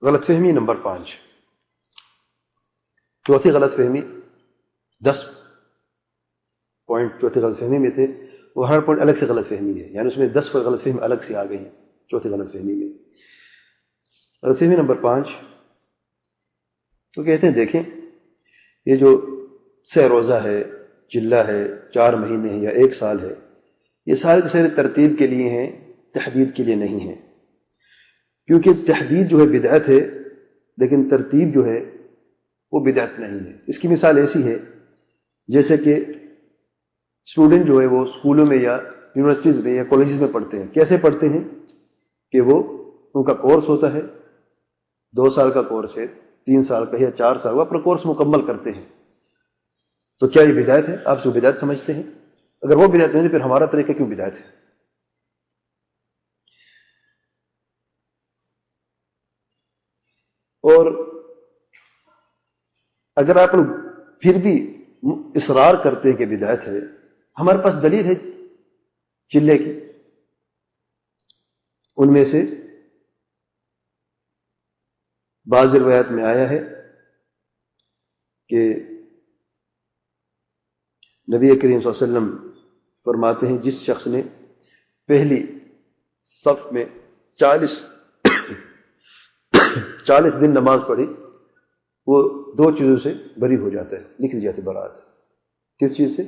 غلط فہمی نمبر 5، چوتھی غلط فہمی، 10 پوائنٹ چوتھی غلط فہمی میں تھے، وہ ہر پوائنٹ الگ سے غلط فہمی ہے، یعنی اس میں 10 غلط فہمی الگ سے آ گئی ہیں چوتھی غلط فہمی میں۔ غلط فہمی نمبر 5 تو کہتے ہیں دیکھیں یہ جو 6 روزہ ہے، چلہ ہے، 4 مہینے ہیں یا 1 سال ہے، یہ سارے کے سارے ترتیب کے لیے ہیں، تحدید کے لیے نہیں ہیں، کیونکہ تحدید جو ہے بدعت ہے، لیکن ترتیب جو ہے وہ بدعت نہیں ہے۔ اس کی مثال ایسی ہے جیسے کہ اسٹوڈنٹ جو ہے وہ اسکولوں میں یا یونیورسٹیز میں یا کالجز میں پڑھتے ہیں، کیسے پڑھتے ہیں کہ وہ ان کا کورس ہوتا ہے، 2 سال کا کورس ہے، 3 سال کا یا 4 سال، وہ اپنا کورس مکمل کرتے ہیں، تو کیا یہ بدعت ہے؟ آپ سے بدعت سمجھتے ہیں؟ اگر وہ بدعت نہیں تو پھر ہمارا طریقہ کیوں بدعت ہے؟ اور اگر آپ لوگ پھر بھی اصرار کرتے ہیں کہ بدعت ہے، ہمارے پاس دلیل ہے چلے کی، ان میں سے بعض روایات میں آیا ہے کہ نبی کریم صلی اللہ علیہ وسلم فرماتے ہیں جس شخص نے پہلی صف میں 40 دن نماز پڑھی وہ 2 چیزوں سے بری ہو جاتا ہے، لکھ دی جاتی برات۔ کس چیز سے؟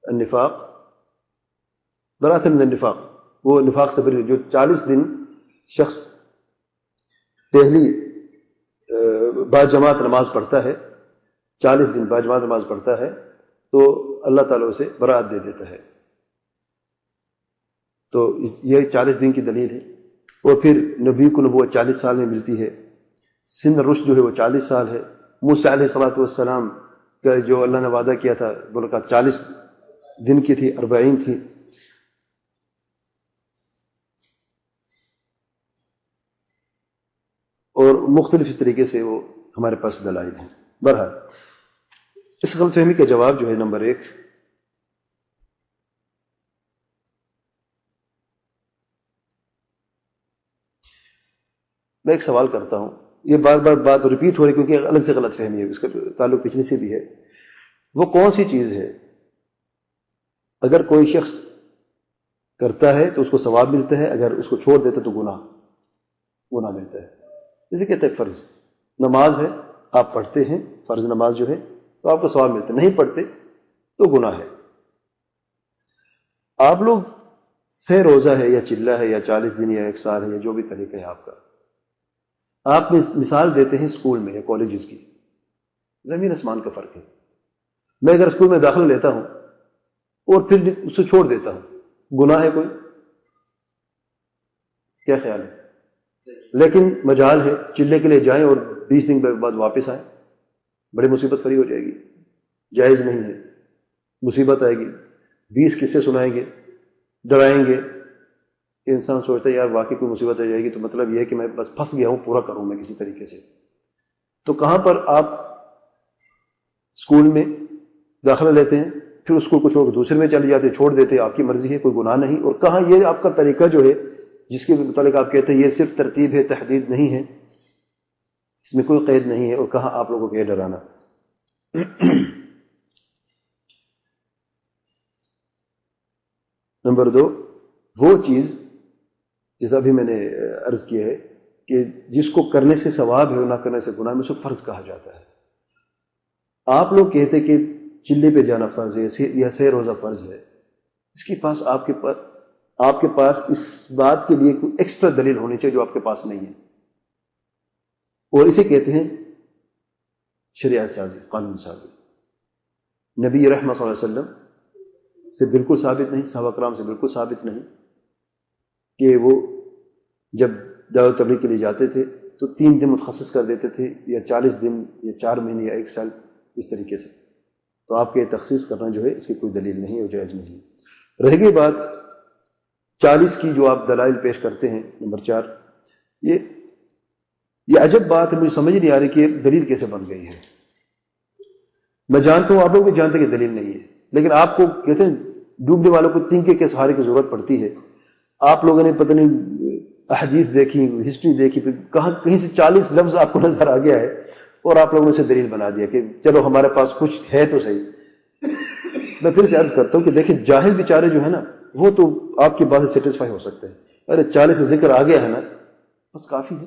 النفاق، برات من النفاق، وہ نفاق سے بری، جو 40 دن شخص پہلی با جماعت نماز پڑھتا ہے، 40 دن با جماعت نماز پڑھتا ہے تو اللہ تعالیٰ اسے برات دے دیتا ہے۔ تو یہ 40 دن کی دلیل ہے۔ اور پھر نبی کو نبوت 40 سال میں ملتی ہے، سن رشد جو ہے وہ 40 سال ہے۔ موسیٰ علیہ الصلوۃ والسلام کا جو اللہ نے وعدہ کیا تھا برکات 40 دن کی تھی، 40 تھی۔ اور مختلف اس طریقے سے وہ ہمارے پاس دلائل ہیں۔ بہرحال اس غلط فہمی کا جواب جو ہے نمبر 1، میں ایک سوال کرتا ہوں، یہ بار بار بات ریپیٹ ہو رہی کیونکہ الگ سے غلط فہمی ہے، اس کا تعلق پچھلے سے بھی ہے۔ وہ کون سی چیز ہے اگر کوئی شخص کرتا ہے تو اس کو ثواب ملتا ہے، اگر اس کو چھوڑ دیتا تو گناہ ملتا ہے؟ جیسے کہتے ہیں فرض نماز ہے، آپ پڑھتے ہیں فرض نماز جو ہے تو آپ کو ثواب ملتا ہے، نہیں پڑھتے تو گناہ ہے۔ آپ لوگ 6 روزہ ہے یا چلہ ہے یا 40 دن یا 1 سال ہے یا جو بھی طریقہ ہے آپ کا، آپ مثال دیتے ہیں اسکول میں یا کالجز کی، زمین آسمان کا فرق ہے۔ میں اگر اسکول میں داخلہ لیتا ہوں اور پھر اسے چھوڑ دیتا ہوں، گناہ ہے کوئی؟ کیا خیال ہے؟ لیکن مجال ہے چلے کے لیے جائیں اور 20 دن بعد واپس آئیں، بڑی مصیبت فری ہو جائے گی، جائز نہیں ہے، مصیبت آئے گی، 20 قصے سنائیں گے، ڈرائیں گے کہ انسان سوچتا ہے یار واقعی کوئی مصیبت آ جائے گی تو مطلب یہ ہے کہ میں بس پھنس گیا ہوں، پورا کروں میں کسی طریقے سے۔ تو کہاں پر آپ اسکول میں داخلہ لیتے ہیں، پھر اسکول کو چھوڑ کے دوسرے میں چلے جاتے، چھوڑ دیتے، آپ کی مرضی ہے، کوئی گناہ نہیں، اور کہاں یہ آپ کا طریقہ جو ہے جس کے متعلق آپ کہتے ہیں یہ صرف ترتیب ہے، تحدید نہیں ہے، اس میں کوئی قید نہیں ہے، اور کہاں آپ لوگوں کو یہ ڈرانا۔ نمبر 2، وہ چیز جیسا ابھی میں نے عرض کیا ہے کہ جس کو کرنے سے ثواب ہے اور نہ کرنے سے گناہ، میں اسے فرض کہا جاتا ہے۔ آپ لوگ کہتے کہ چلے پہ جانا فرض ہے یا 6 روزہ فرض ہے، اس کے پاس آپ کے پاس اس بات کے لیے کوئی ایکسٹرا دلیل ہونی چاہیے جو آپ کے پاس نہیں ہے، اور اسے کہتے ہیں شریعت سازی، قانون سازی۔ نبی رحمت صلی اللہ علیہ وسلم سے بالکل ثابت نہیں، صحابہ کرام سے بالکل ثابت نہیں کہ وہ جب دعوت تبلیغ کے لیے جاتے تھے تو 3 دن متخصص کر دیتے تھے یا 40 دن یا 4 مہینے یا 1 سال، اس طریقے سے۔ تو آپ کے تخصیص کرنا جو ہے اس کی کوئی دلیل نہیں ہے اور جائز نہیں ہے۔ رہ گئی بات 40 کی جو آپ دلائل پیش کرتے ہیں، نمبر 4، یہ عجب بات ہے، مجھے سمجھ نہیں آ رہی کہ دلیل کیسے بن گئی ہے۔ میں جانتا ہوں آپ لوگ بھی جانتے کہ دلیل نہیں ہے، لیکن آپ کو کہتے ہیں ڈوبنے والوں کو تنکے کے سہارے کی ضرورت پڑتی ہے۔ آپ لوگوں نے پتہ نہیں احادیث دیکھی، ہسٹری دیکھی، پھر کہیں سے 40 لفظ آپ کو نظر آ گیا ہے اور آپ لوگوں نے اسے دلیل بنا دیا کہ چلو ہمارے پاس کچھ ہے تو صحیح۔ میں پھر سے عرض کرتا ہوں کہ دیکھیں جاہل بیچارے جو ہے نا وہ تو آپ کی بات سے سیٹسفائی ہو سکتے ہیں، ارے 40 کا ذکر آ گیا ہے نا بس کافی ہے،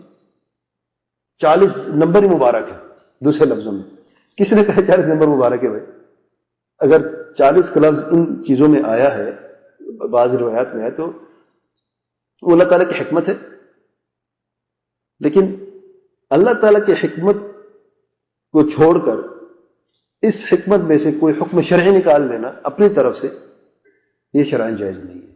40 نمبر ہی مبارک ہے۔ دوسرے لفظوں میں کس نے کہا 40 نمبر مبارک ہے بھائی؟ اگر 40 کا لفظ ان چیزوں میں آیا ہے، بعض روایات میں ہے، تو وہ اللہ تعالیٰ کی حکمت ہے۔ لیکن اللہ تعالیٰ کی حکمت کو چھوڑ کر اس حکمت میں سے کوئی حکم شرعی نکال لینا اپنی طرف سے، یہ شرعاً جائز نہیں ہے۔